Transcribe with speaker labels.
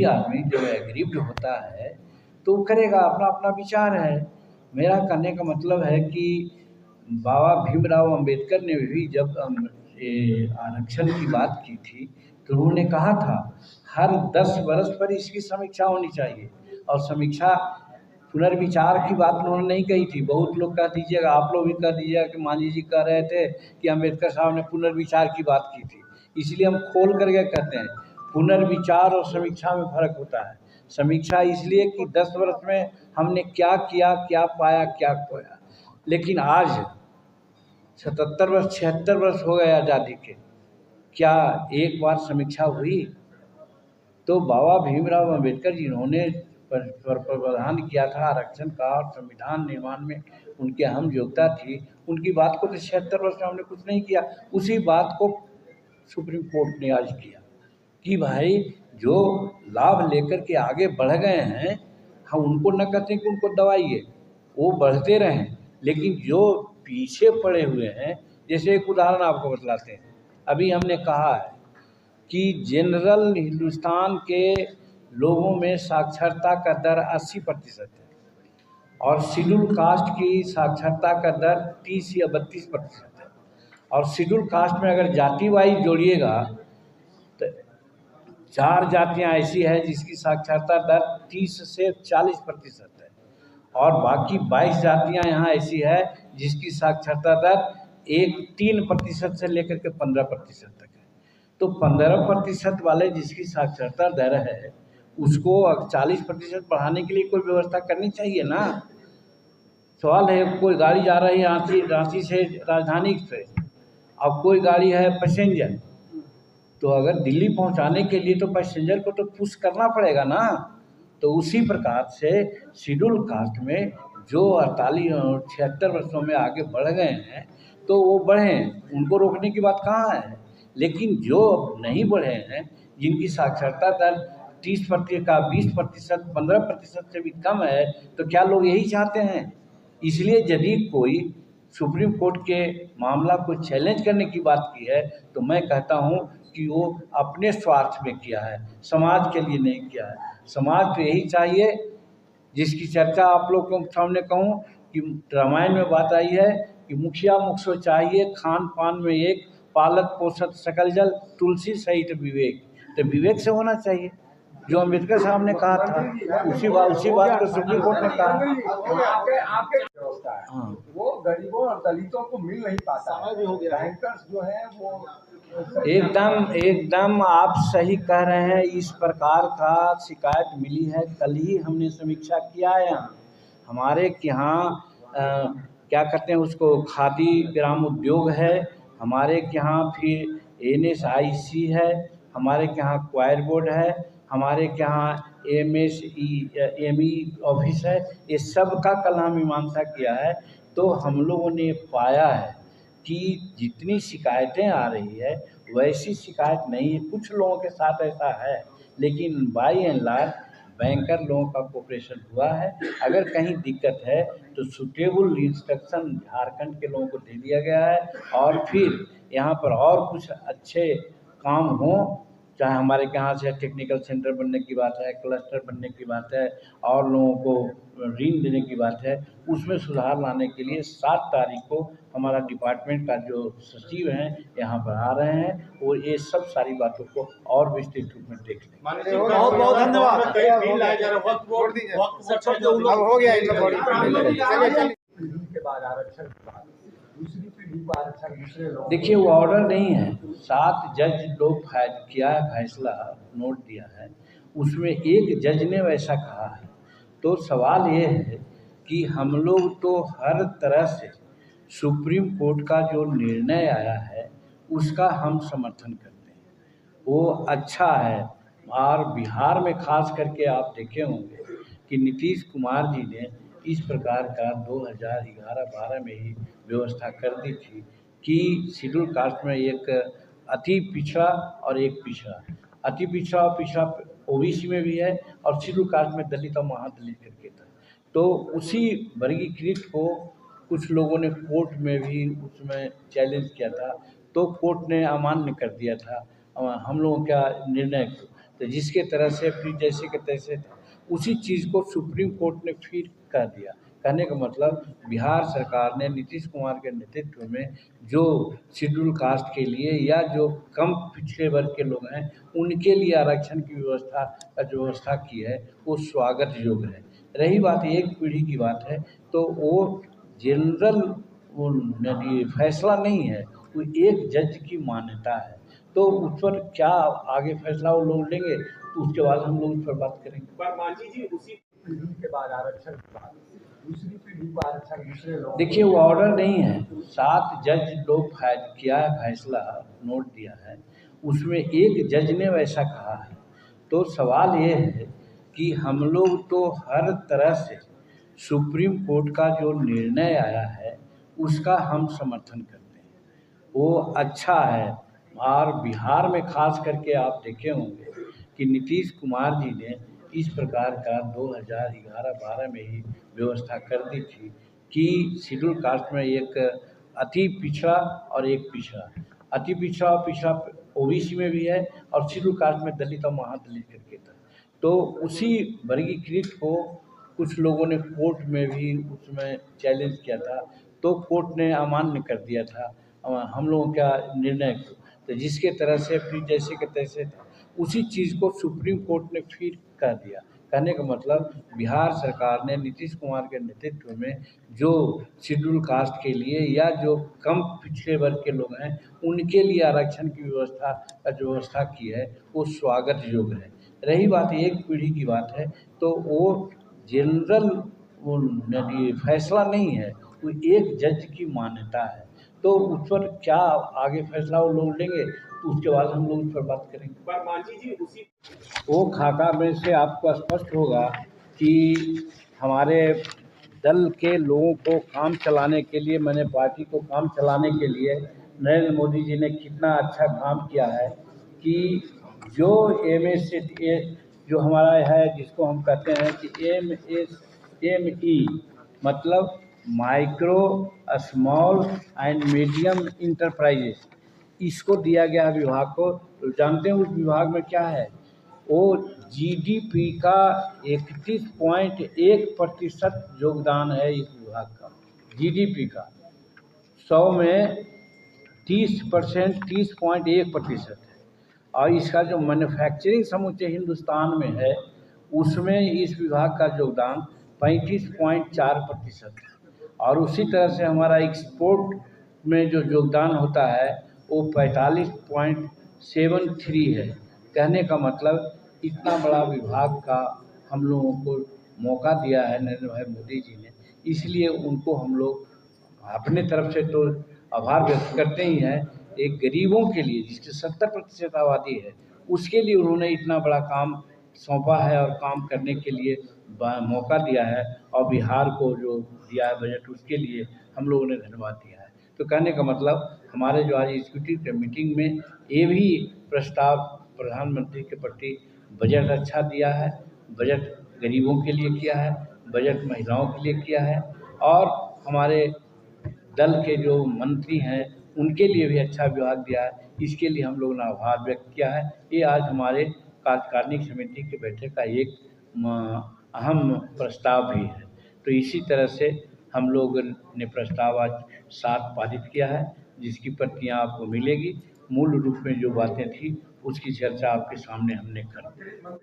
Speaker 1: भी आदमी जब एग्रीव्ड होता है तो करेगा, अपना अपना विचार है। मेरा कहने का मतलब है कि बाबा भीमराव अंबेडकर ने भी जब ये आरक्षण की बात की थी तो उन्होंने कहा था हर 10 वर्ष पर इसकी समीक्षा होनी चाहिए। और समीक्षा पुनर्विचार की बात उन्होंने नहीं कही थी। बहुत लोग कह दीजिएगा, आप लोग भी कह दीजिएगा कि मांझी जी कह रहे थे कि अंबेडकर साहब ने पुनर्विचार की बात की थी। इसलिए हम खोल करके कहते हैं पुनर्विचार और समीक्षा में फ़र्क होता है। समीक्षा इसलिए कि 10 वर्ष में हमने क्या किया, क्या पाया, क्या खोया। लेकिन आज 77 वर्ष 76 वर्ष हो गए आज़ादी के, क्या एक बार समीक्षा हुई? तो बाबा भीमराव अंबेडकर जिन्होंने प्रावधान किया था आरक्षण का और संविधान निर्माण में उनकी अहम योग्यता थी, उनकी बात को तो 76 वर्ष में हमने कुछ नहीं किया। उसी बात को सुप्रीम कोर्ट ने आज किया कि भाई जो लाभ लेकर के आगे बढ़ गए हैं, हम उनको न कहते कि उनको दबाइए, वो बढ़ते रहें। लेकिन जो पीछे पड़े हुए हैं, जैसे एक उदाहरण आपको बतलाते हैं। अभी हमने कहा है कि जनरल हिंदुस्तान के लोगों में साक्षरता का दर 80% है और शेड्यूल कास्ट की साक्षरता का दर 30 या 32% है। और शेड्यूल कास्ट में अगर जाति वाइज जोड़िएगा तो 4 जातियां ऐसी है जिसकी साक्षरता दर 30 से 40% है और बाकी 22 जातियां यहाँ ऐसी है जिसकी साक्षरता दर 3% से लेकर के 15% तक है। तो 15% वाले जिसकी साक्षरता दर है उसको 40% बढ़ाने के लिए कोई व्यवस्था करनी चाहिए ना। सवाल है, कोई गाड़ी जा रही है रांची से राजधानी एक्सप्रेस, अब कोई गाड़ी है पैसेंजर, तो अगर दिल्ली पहुंचाने के लिए तो पैसेंजर को तो पुश करना पड़ेगा ना। तो उसी प्रकार से शेड्यूल कास्ट में जो 48 और 76 वर्षों में आगे बढ़ गए हैं तो वो बढ़ें, उनको रोकने की बात कहाँ है। लेकिन जो नहीं बढ़े हैं, जिनकी साक्षरता दर 30% का 20%, 15% से भी कम है, तो क्या लोग यही चाहते हैं? इसलिए यदि कोई सुप्रीम कोर्ट के मामला को चैलेंज करने की बात की है तो मैं कहता हूं कि वो अपने स्वार्थ में किया है, समाज के लिए नहीं किया है। समाज तो यही चाहिए जिसकी चर्चा आप लोग के सामने कहूँ कि रामायण में बात आई है कि मुखिया मुखसो चाहिए, खान पान में एक, पालक पोषक सकल जल, तुलसी सहित विवेक। तो विवेक से होना चाहिए, जो अम्बेडकर साहब ने कहा था, उसी बात को सुप्रीम कोर्ट ने कहा।
Speaker 2: हाँ, वो गरीबों और दलितों को मिल नहीं पाता है। बैंकर्स जो है वो
Speaker 1: एकदम आप सही कह रहे हैं। इस प्रकार का शिकायत मिली है। कल ही हमने समीक्षा किया है। हमारे यहाँ क्या कहते हैं उसको, खादी ग्राम उद्योग है हमारे यहाँ, फिर NSIC है हमारे यहाँ, क्वायर बोर्ड है हमारे यहाँ, MSEME ऑफिस है। ये सब का कल हम मीमांसा किया है। तो हम लोगों ने पाया है कि जितनी शिकायतें आ रही है वैसी शिकायत नहीं है। कुछ लोगों के साथ ऐसा है, लेकिन बाय एंड लार्ज बैंकर लोगों का कोऑपरेशन हुआ है। अगर कहीं दिक्कत है तो सुटेबल इंस्ट्रक्शन झारखंड के लोगों को दे दिया गया है और फिर यहाँ पर और कुछ अच्छे काम हों, चाहे हमारे यहाँ से टेक्निकल सेंटर बनने की बात है, क्लस्टर बनने की बात है और लोगों को ऋण देने की बात है, उसमें सुधार लाने के लिए 7 तारीख को हमारा डिपार्टमेंट का जो सचिव हैं यहाँ पर आ रहे हैं, वो ये सब सारी बातों को और विस्तृत रूप में देख लेंगे।
Speaker 3: बहुत बहुत धन्यवाद।
Speaker 1: देखिए, वो ऑर्डर नहीं है, 7 जज लोग किया है फैसला, नोट दिया है, उसमें एक जज ने वैसा कहा है। तो सवाल ये है कि हम लोग तो हर तरह से सुप्रीम कोर्ट का जो निर्णय आया है उसका हम समर्थन करते हैं, वो अच्छा है। और बिहार में खास करके आप देखे होंगे कि नीतीश कुमार जी ने इस प्रकार का 2011-12 में ही व्यवस्था कर दी थी कि शेड्यूल कास्ट में एक अति पिछड़ा और एक पिछड़ा, अति पिछड़ा और पिछड़ा OBC में भी है और शेड्यूल कास्ट में दलित और महादलित करके था। तो उसी वर्गीकृत को कुछ लोगों ने कोर्ट में भी उसमें चैलेंज किया था, तो कोर्ट ने अमान्य कर दिया था हम लोगों का निर्णय को। तो जिसके तरह से फिर जैसे के तैसे था, उसी चीज़ को सुप्रीम कोर्ट ने फिर कह दिया। कहने का मतलब बिहार सरकार ने नीतीश कुमार के नेतृत्व में जो शेड्यूल कास्ट के लिए या जो कम पिछड़े वर्ग के लोग हैं उनके लिए आरक्षण की व्यवस्था की है, वो स्वागत योग्य है। रही बात एक पीढ़ी की बात है, तो वो जनरल वो फैसला नहीं है, वो एक जज की मान्यता है। तो उस पर क्या आगे फैसला वो लोग लेंगे, तो उसके बाद हम लोग उस पर बात करेंगे।
Speaker 2: पर मांझी जी उसी पीढ़ी के बाद आरक्षण के बाद दूसरी पीढ़ी को आरक्षण दूसरे लोग
Speaker 1: देखिए, वो ऑर्डर नहीं है, 7 जज लोग किया है फैसला, नोट दिया है, उसमें एक जज ने वैसा कहा है। तो सवाल ये है कि हम लोग तो हर तरह से सुप्रीम कोर्ट का जो निर्णय आया है उसका हम समर्थन करते हैं, वो अच्छा है। और बिहार में खास करके आप देखे होंगे कि नीतीश कुमार जी ने इस प्रकार का 2011-12 में ही व्यवस्था कर दी थी कि शेड्यूल कास्ट में एक अति पिछड़ा और एक पिछड़ा, अति पिछड़ा और पिछड़ा ओबीसी में भी है, और शेड्यूल कास्ट में दलित और महादलित करके था। तो उसी वर्गीकृत को कुछ लोगों ने कोर्ट में भी उसमें चैलेंज किया था, तो कोर्ट ने अमान्य कर दिया था हम लोगों का निर्णय को। तो जिसके तरह से फिर जैसे के तैसे था, उसी चीज़ को सुप्रीम कोर्ट ने फिर कह दिया। कहने का मतलब बिहार सरकार ने नीतीश कुमार के नेतृत्व में जो शेड्यूल कास्ट के लिए या जो कम पिछड़े वर्ग के लोग हैं उनके लिए आरक्षण की व्यवस्था की है, वो स्वागत योग्य है। रही बात एक पीढ़ी की बात है, तो वो जनरल वो फैसला नहीं है, वो एक जज की मान्यता है। तो उस पर क्या आगे फैसला वो लोग लेंगे, तो उसके बाद हम लोग उस पर बात करेंगे।
Speaker 2: पर मांझी जी उसी
Speaker 1: वो खाका में से आपको स्पष्ट होगा कि हमारे दल के लोगों को काम चलाने के लिए, मैंने पार्टी को काम चलाने के लिए नरेंद्र मोदी जी ने कितना अच्छा काम किया है कि जो MSA जो हमारा है, जिसको हम कहते हैं कि MSME मतलब micro small and medium enterprises, इसको दिया गया है विभाग को। तो जानते हैं उस विभाग में क्या है, वो GDP का 31.1% योगदान है इस विभाग का। GDP का 100 में 30%, 30.1% है। और इसका जो मैन्युफैक्चरिंग समूचे हिंदुस्तान में है उसमें इस विभाग का योगदान 35.4% है। और उसी तरह से हमारा एक्सपोर्ट में जो योगदान होता है वो 45.73 है। कहने का मतलब इतना बड़ा विभाग का हम लोगों को मौका दिया है नरेंद्र भाई मोदी जी ने, इसलिए उनको हम लोग अपने तरफ से तो आभार व्यक्त करते ही हैं। एक गरीबों के लिए जिसकी 70% आबादी है, उसके लिए उन्होंने इतना बड़ा काम सौंपा है और काम करने के लिए मौका दिया है, और बिहार को जो दिया है बजट उसके लिए हम लोगों ने धन्यवाद दिया है। तो कहने का मतलब हमारे जो आज एग्जीक्यूटिव मीटिंग में ये भी प्रस्ताव प्रधानमंत्री के प्रति, बजट अच्छा दिया है, बजट गरीबों के लिए किया है, बजट महिलाओं के लिए किया है, और हमारे दल के जो मंत्री हैं उनके लिए भी अच्छा विभाग दिया है। इसके लिए हम लोगों ने आभार व्यक्त किया है। ये आज हमारे कार्यकारिणी समिति की बैठक का एक अहम प्रस्ताव भी है। तो इसी तरह से हम लोग ने प्रस्ताव आज 7 पारित किया है, जिसकी प्रतियां आपको मिलेगी। मूल रूप में जो बातें थी उसकी चर्चा आपके सामने हमने कर दी।